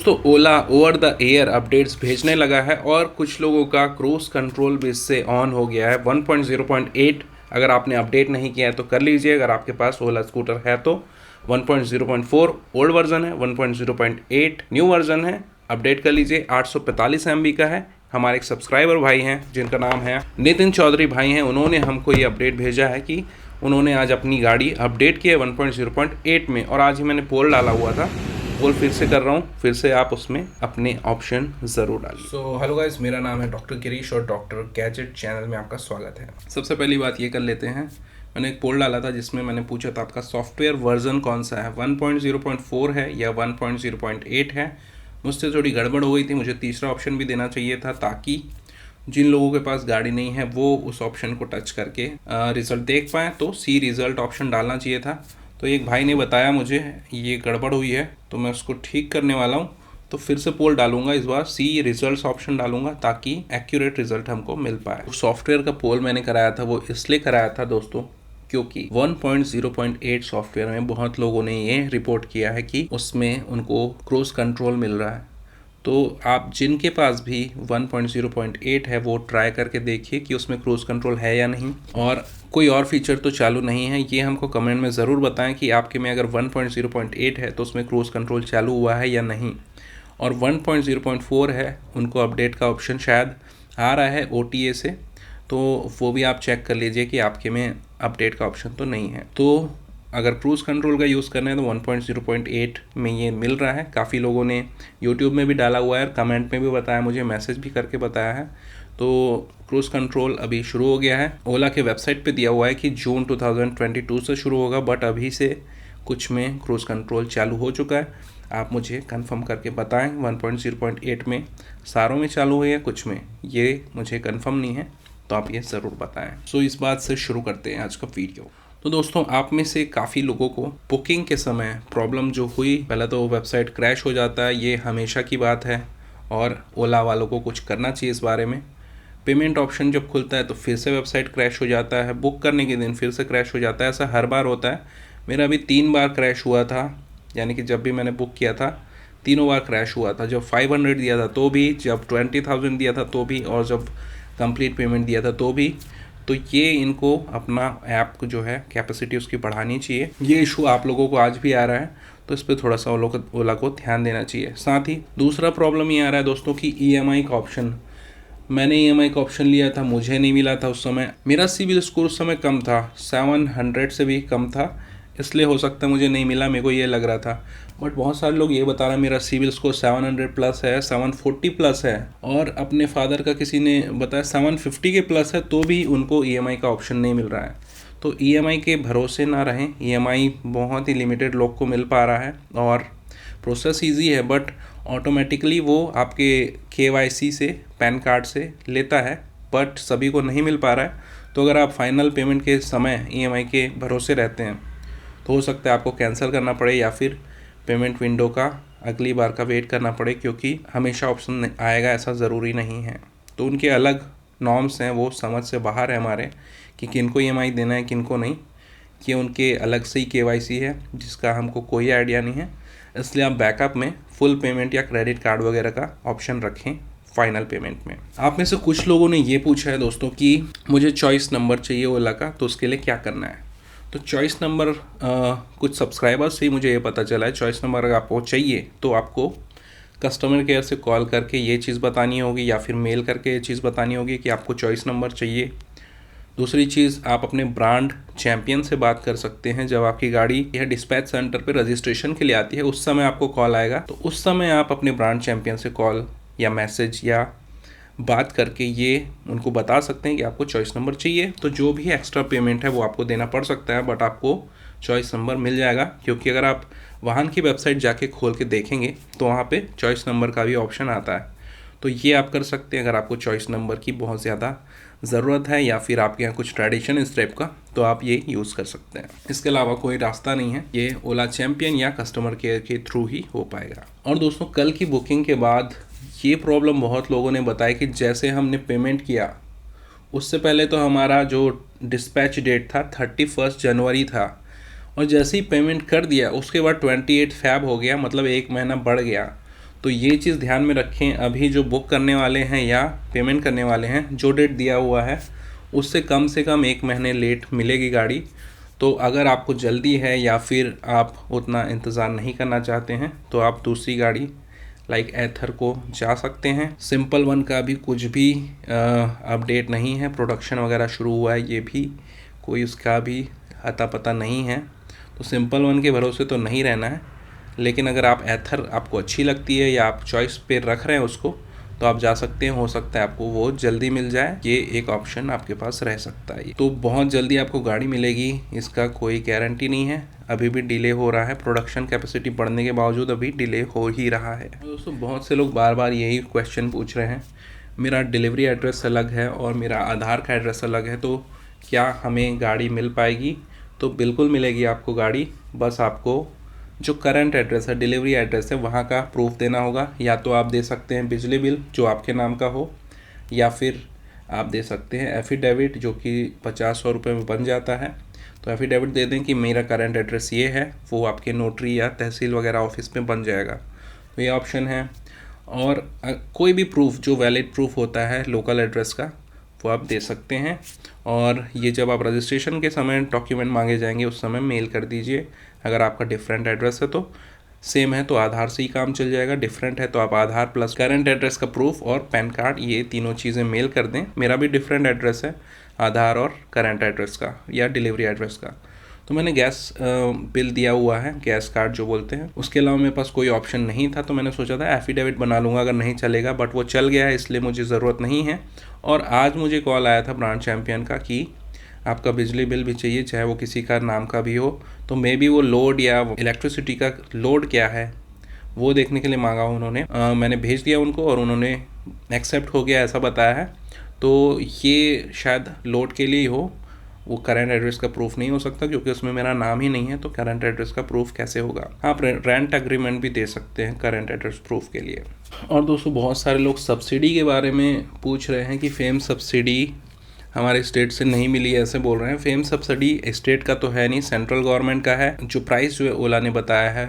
तो ओला over the air updates भेजने लगा है और कुछ लोगों का क्रूज कंट्रोल भी इससे ऑन हो गया है। 1.0.8 अगर आपने अपडेट नहीं किया है तो कर लीजिए। अगर आपके पास ओला स्कूटर है तो 1.0.4 ओल्ड वर्जन है, 1.0.8 न्यू वर्जन है, अपडेट कर लीजिए। 845 MB का है। हमारे एक सब्सक्राइबर भाई हैं जिनका नाम है नितिन चौधरी भाई हैं, उन्होंने हमको ये अपडेट भेजा है कि उन्होंने आज अपनी गाड़ी अपडेट की है 1.0.8 में, और आज ही मैंने पोल डाला हुआ था। पोल फिर से कर रहा हूँ, फिर से आप उसमें अपने ऑप्शन ज़रूर डालिए। सो हेलो गाइस, मेरा नाम है डॉक्टर गिरीश और डॉक्टर गैजेट चैनल में आपका स्वागत है। सबसे पहली बात ये कर लेते हैं, मैंने एक पोल डाला था जिसमें मैंने पूछा था आपका सॉफ्टवेयर वर्जन कौन सा है, 1.0.4 है या 1.0.8 है। मुझसे थोड़ी गड़बड़ हो गई थी, मुझे तीसरा ऑप्शन भी देना चाहिए था ताकि जिन लोगों के पास गाड़ी नहीं है वो उस ऑप्शन को टच करके रिज़ल्ट देख पाएँ। तो सी रिज़ल्ट ऑप्शन डालना चाहिए था। तो एक भाई ने बताया मुझे ये गड़बड़ हुई है, तो मैं उसको ठीक करने वाला हूँ। तो फिर से पोल डालूंगा, इस बार सी रिजल्ट्स ऑप्शन डालूंगा ताकि एक्यूरेट रिजल्ट हमको मिल पाए। सॉफ्टवेयर का पोल मैंने कराया था वो इसलिए कराया था दोस्तों क्योंकि 1.0.8 सॉफ्टवेयर में बहुत लोगों ने ये रिपोर्ट किया है कि उसमें उनको क्रूज कंट्रोल मिल रहा है। तो आप जिनके पास भी 1.0.8 है वो ट्राई करके देखिए कि उसमें क्रूज कंट्रोल है या नहीं, और कोई और फीचर तो चालू नहीं है। ये हमको कमेंट में ज़रूर बताएं कि आपके में अगर 1.0.8 है तो उसमें क्रूज कंट्रोल चालू हुआ है या नहीं, और 1.0.4 है उनको अपडेट का ऑप्शन शायद आ रहा है OTA से, तो वो भी आप चेक कर लीजिए कि आपके में अपडेट का ऑप्शन तो नहीं है। तो अगर क्रूज़ कंट्रोल का यूज़ करना है तो 1.0.8 में ये मिल रहा है। काफ़ी लोगों ने यूट्यूब में भी डाला हुआ है और कमेंट में भी बताया, मुझे मैसेज भी करके बताया है। तो क्रूज़ कंट्रोल अभी शुरू हो गया है। ओला के वेबसाइट पे दिया हुआ है कि जून 2022 से शुरू होगा, बट अभी से कुछ में क्रूज़ कंट्रोल चालू हो चुका है। आप मुझे कंफर्म करके बताएं 1.0.8 में सारों में चालू हुई है, कुछ में, ये मुझे कंफर्म नहीं है, तो आप ये ज़रूर बताएं। सो इस बात से शुरू करते हैं आज का वीडियो। तो दोस्तों, आप में से काफ़ी लोगों को बुकिंग के समय प्रॉब्लम जो हुई, पहले तो वेबसाइट क्रैश हो जाता है, ये हमेशा की बात है और ओला वालों को कुछ करना चाहिए इस बारे में। पेमेंट ऑप्शन जब खुलता है तो फिर से वेबसाइट क्रैश हो जाता है, बुक करने के दिन फिर से क्रैश हो जाता है। ऐसा हर बार होता है। मेरा अभी 3 बार क्रैश हुआ था, यानी कि जब भी मैंने बुक किया था तीनों बार क्रैश हुआ था। जब 500 दिया था तो भी, जब 20,000 दिया था तो भी, और जब कंप्लीट पेमेंट दिया था तो भी। तो ये इनको अपना ऐप को जो है कैपेसिटी उसकी बढ़ानी चाहिए। ये इशू आप लोगों को आज भी आ रहा है, तो इस पर थोड़ा सा ओला को ध्यान देना चाहिए। साथ ही दूसरा प्रॉब्लम ये आ रहा है दोस्तों कि EMI का ऑप्शन, मैंने EMI का ऑप्शन लिया था, मुझे नहीं मिला था उस समय। मेरा सिविल स्कोर उस समय कम था, 700 से भी कम था, इसलिए हो सकता है मुझे नहीं मिला, मेरे को ये लग रहा था। बट बहुत सारे लोग ये बता रहे हैं मेरा सिविल स्कोर 700 प्लस है, 740 प्लस है, और अपने फादर का किसी ने बताया 750 के प्लस है, तो भी उनको EMI का ऑप्शन नहीं मिल रहा है। तो EMI के भरोसे ना रहें। EMI बहुत ही लिमिटेड लोग को मिल पा रहा है और प्रोसेस ईजी है, बट ऑटोमेटिकली वो आपके KYC से, पैन कार्ड से लेता है, बट सभी को नहीं मिल पा रहा है। तो अगर आप फाइनल पेमेंट के समय EMI के भरोसे रहते हैं तो हो सकता है आपको कैंसिल करना पड़े या फिर पेमेंट विंडो का अगली बार का वेट करना पड़े, क्योंकि हमेशा ऑप्शन आएगा ऐसा ज़रूरी नहीं है। तो उनके अलग नॉर्म्स हैं, वो समझ से बाहर है हमारे कि किनको EMI देना है किनको नहीं। ये उनके अलग से ही KYC है जिसका हमको कोई आइडिया नहीं है। इसलिए आप बैकअप में फुल पेमेंट या क्रेडिट कार्ड वगैरह का ऑप्शन रखें फाइनल पेमेंट में। आप में से कुछ लोगों ने ये पूछा है दोस्तों कि मुझे चॉइस नंबर चाहिए ओला का, तो उसके लिए क्या करना है। तो चॉइस नंबर कुछ सब्सक्राइबर्स से ही मुझे ये पता चला है। चॉइस नंबर अगर आपको चाहिए तो आपको कस्टमर केयर से कॉल करके ये चीज़ बतानी होगी या फिर मेल करके ये चीज़ बतानी होगी कि आपको चॉइस नंबर चाहिए। दूसरी चीज़, आप अपने ब्रांड चैम्पियन से बात कर सकते हैं। जब आपकी गाड़ी यह डिस्पैच सेंटर पे रजिस्ट्रेशन के लिए आती है उस समय आपको कॉल आएगा, तो उस समय आप अपने ब्रांड चैम्पियन से कॉल या मैसेज या बात करके ये उनको बता सकते हैं कि आपको चॉइस नंबर चाहिए। तो जो भी एक्स्ट्रा पेमेंट है वो आपको देना पड़ सकता है, बट आपको चॉइस नंबर मिल जाएगा। क्योंकि अगर आप वाहन की वेबसाइट जाके खोल के देखेंगे तो वहाँ पे चॉइस नंबर का भी ऑप्शन आता है। तो ये आप कर सकते हैं अगर आपको चॉइस नंबर की बहुत ज़्यादा ज़रूरत है या फिर आपके यहाँ कुछ ट्रेडिशन इस टाइप का, तो आप ये यूज़ कर सकते हैं। इसके अलावा कोई रास्ता नहीं है, ये ओला चैम्पियन या कस्टमर केयर के थ्रू ही हो पाएगा। और दोस्तों, कल की बुकिंग के बाद ये प्रॉब्लम बहुत लोगों ने बताया कि जैसे हमने पेमेंट किया उससे पहले तो हमारा जो डिस्पैच डेट था 31 जनवरी था, और जैसे ही पेमेंट कर दिया उसके बाद 28 फ़ैब हो गया, मतलब 1 महीना बढ़ गया। तो ये चीज़ ध्यान में रखें, अभी जो बुक करने वाले हैं या पेमेंट करने वाले हैं, जो डेट दिया हुआ है उससे कम से कम 1 महीने लेट मिलेगी गाड़ी। तो अगर आपको जल्दी है या फिर आप उतना इंतज़ार नहीं करना चाहते हैं तो आप दूसरी गाड़ी लाइक एथर को जा सकते हैं। सिंपल वन का भी कुछ भी अपडेट नहीं है, प्रोडक्शन वगैरह शुरू हुआ है ये भी कोई उसका भी अता पता नहीं है, तो सिंपल वन के भरोसे तो नहीं रहना है। लेकिन अगर आप एथर आपको अच्छी लगती है या आप चॉइस पे रख रहे हैं उसको, तो आप जा सकते हैं, हो सकता है आपको वो जल्दी मिल जाए, ये एक ऑप्शन आपके पास रह सकता है। तो बहुत जल्दी आपको गाड़ी मिलेगी इसका कोई गारंटी नहीं है, अभी भी डिले हो रहा है, प्रोडक्शन कैपेसिटी बढ़ने के बावजूद अभी डिले हो ही रहा है। दोस्तों बहुत से लोग बार बार यही क्वेश्चन पूछ रहे हैं, मेरा डिलीवरी एड्रेस अलग है और मेरा आधार का एड्रेस अलग है, तो क्या हमें गाड़ी मिल पाएगी? तो बिल्कुल मिलेगी आपको गाड़ी, बस आपको जो करंट एड्रेस है, डिलीवरी एड्रेस है, वहाँ का प्रूफ देना होगा। या तो आप दे सकते हैं बिजली बिल जो आपके नाम का हो, या फिर आप दे सकते हैं एफिडेविट जो कि 50-100 रुपये में बन जाता है। तो एफिडेविट दे दें कि मेरा करंट एड्रेस ये है, वो आपके नोटरी या तहसील वगैरह ऑफिस में बन जाएगा, तो ये ऑप्शन है। और कोई भी प्रूफ जो वैलिड प्रूफ होता है लोकल एड्रेस का, वो आप दे सकते हैं। और ये जब आप रजिस्ट्रेशन के समय डॉक्यूमेंट मांगे जाएंगे उस समय मेल कर दीजिए। अगर आपका डिफरेंट एड्रेस है तो सेम है तो आधार से ही काम चल जाएगा, डिफरेंट है तो आप आधार प्लस करंट एड्रेस का प्रूफ और पैन कार्ड, ये तीनों चीज़ें मेल कर दें। मेरा भी डिफरेंट एड्रेस है, आधार और करंट एड्रेस का या डिलीवरी एड्रेस का। तो मैंने गैस बिल दिया हुआ है, गैस कार्ड जो बोलते हैं, उसके अलावा मेरे पास कोई ऑप्शन नहीं था, तो मैंने सोचा था एफिडेविट बना लूँगा अगर नहीं चलेगा, बट वो चल गया है इसलिए मुझे ज़रूरत नहीं है। और आज मुझे कॉल आया था ब्रांड चैम्पियन का कि आपका बिजली बिल भी चाहिए, चाहे वो किसी का नाम का भी हो, तो मे बी वो लोड या इलेक्ट्रिसिटी का लोड क्या है वो देखने के लिए मांगा उन्होंने। मैंने भेज दिया उनको और उन्होंने एक्सेप्ट हो गया ऐसा बताया है। तो ये शायद लोड के लिए ही हो, वो करंट एड्रेस का प्रूफ नहीं हो सकता क्योंकि उसमें मेरा नाम ही नहीं है, तो करंट एड्रेस का प्रूफ कैसे होगा। आप रेंट एग्रीमेंट भी दे सकते हैं करंट एड्रेस प्रूफ के लिए। और दोस्तों बहुत सारे लोग सब्सिडी के बारे में पूछ रहे हैं कि फेम सब्सिडी हमारे स्टेट से नहीं मिली ऐसे बोल रहे हैं। फेम सब्सिडी स्टेट का तो है नहीं, सेंट्रल गवर्नमेंट का है। जो प्राइस जो ओला ने बताया है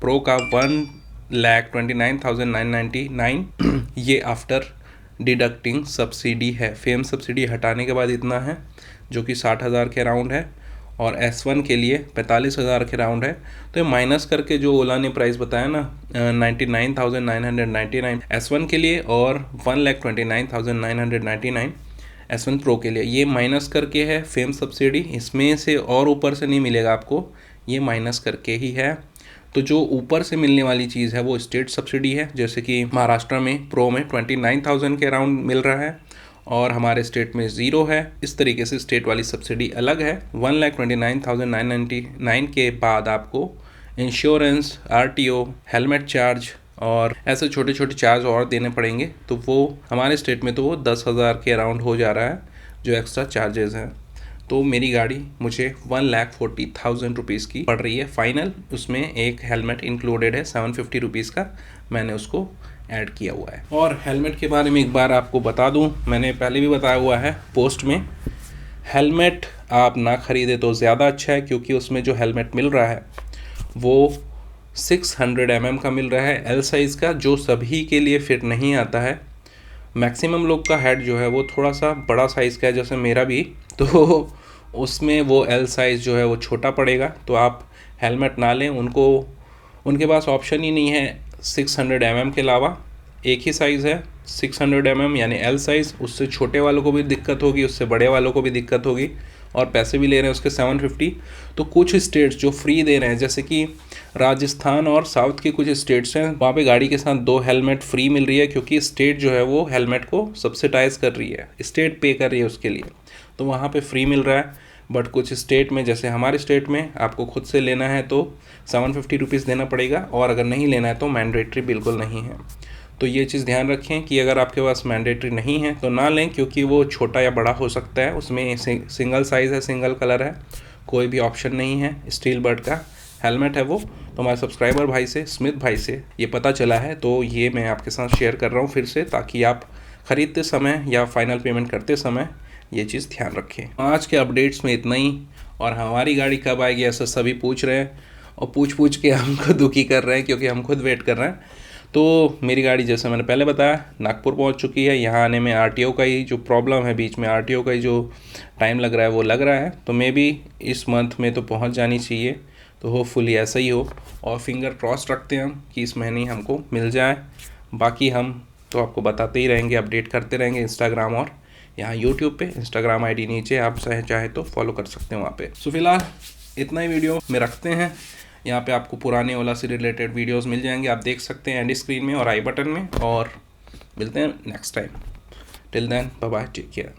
प्रो का 1,29,999 ये आफ्टर डिडक्टिंग सब्सिडी है। फेम सब्सिडी हटाने के बाद इतना है जो कि 60,000 के अराउंड है, और S1 के लिए 45,000 के अराउंड है। तो ये माइनस करके जो ओला ने प्राइस बताया ना 99,999 S1 के लिए और 1,29,999 S1 प्रो के लिए, ये माइनस करके है फेम सब्सिडी। इसमें से और ऊपर से नहीं मिलेगा आपको, ये माइनस करके ही है। तो जो ऊपर से मिलने वाली चीज़ है वो स्टेट सब्सिडी है, जैसे कि महाराष्ट्र में प्रो में 29,000 के अराउंड मिल रहा है और हमारे स्टेट में 0 है। इस तरीके से स्टेट वाली सब्सिडी अलग है। 1,29,999 के बाद आपको इंश्योरेंस, RTO, हेलमेट चार्ज और ऐसे छोटे छोटे चार्ज और देने पड़ेंगे। तो वो हमारे स्टेट में तो वो 10,000 के अराउंड हो जा रहा है जो एक्स्ट्रा चार्जेस हैं। तो मेरी गाड़ी मुझे 1,40,000 रुपीज़ की पड़ रही है फाइनल, उसमें एक हेलमेट इंक्लूडेड है 750 रुपीज़ का, मैंने उसको ऐड किया हुआ है। और हेलमेट के बारे में एक बार आपको बता दूं, मैंने पहले भी बताया हुआ है पोस्ट में, हेलमेट आप ना ख़रीदे तो ज़्यादा अच्छा है, क्योंकि उसमें जो हेलमेट मिल रहा है वो 600 mm का मिल रहा है L साइज़ का, जो सभी के लिए फिट नहीं आता है। मैक्सिमम लोग का हेड जो है वो थोड़ा सा बड़ा साइज़ का है, जैसे मेरा भी, तो उसमें वो L साइज़ जो है वो छोटा पड़ेगा। तो आप हेलमेट ना लें, उनके पास ऑप्शन ही नहीं है 600 mm के अलावा। एक ही साइज़ है 600 mm यानी L साइज़, उससे छोटे वालों को भी दिक्कत होगी, उससे बड़े वालों को भी दिक्कत होगी, और पैसे भी ले रहे हैं उसके 750। तो कुछ स्टेट्स जो फ्री दे रहे हैं, जैसे कि राजस्थान और साउथ के कुछ स्टेट्स हैं, वहाँ पे गाड़ी के साथ 2 हेलमेट फ्री मिल रही है, क्योंकि स्टेट जो है वो हेलमेट को सब्सिडाइज कर रही है, स्टेट पे कर रही है उसके लिए, तो वहाँ पे फ्री मिल रहा है। बट कुछ स्टेट में, जैसे हमारे स्टेट में, आपको खुद से लेना है तो 750 रुपीज़ देना पड़ेगा, और अगर नहीं लेना है तो मैंडेटरी बिल्कुल नहीं है। तो ये चीज़ ध्यान रखें कि अगर आपके पास मैंडेटरी नहीं है तो ना लें, क्योंकि वो छोटा या बड़ा हो सकता है, उसमें सिंगल साइज़ है, सिंगल कलर है, कोई भी ऑप्शन नहीं है, स्टील बर्ड का हेलमेट है वो। तो हमारे सब्सक्राइबर भाई से, स्मिथ भाई से ये पता चला है, तो ये मैं आपके साथ शेयर कर रहा हूँ फिर से, ताकि आप ख़रीदते समय या फाइनल पेमेंट करते समय ये चीज़ ध्यान रखें। आज के अपडेट्स में इतना ही, और हमारी गाड़ी कब आएगी ऐसा सभी पूछ रहे हैं, और पूछ के हमको दुखी कर रहे हैं, क्योंकि हम खुद वेट कर रहे हैं। तो मेरी गाड़ी जैसे मैंने पहले बताया नागपुर पहुंच चुकी है। यहाँ आने में आरटीओ का ही जो प्रॉब्लम है, बीच में आरटीओ का ही जो टाइम लग रहा है वो लग रहा है, तो मे बी इस मंथ में तो पहुंच जानी चाहिए। तो होपफुली ऐसा ही हो, और फिंगर क्रॉस रखते हैं हम कि इस महीने ही हमको मिल जाए। बाकी हम तो आपको बताते ही रहेंगे, अपडेट करते रहेंगे इंस्टाग्राम और यहाँ यूट्यूब पे। इंस्टाग्राम आईडी नीचे आप चाहे तो फॉलो कर सकते हैं वहाँ पे। सो फिलहाल इतना ही वीडियो में रखते हैं। यहाँ पे आपको पुराने ओला से रिलेटेड वीडियोस मिल जाएंगे, आप देख सकते हैं एंड स्क्रीन में और आई बटन में। और मिलते हैं next time. Till then bye bye, take care.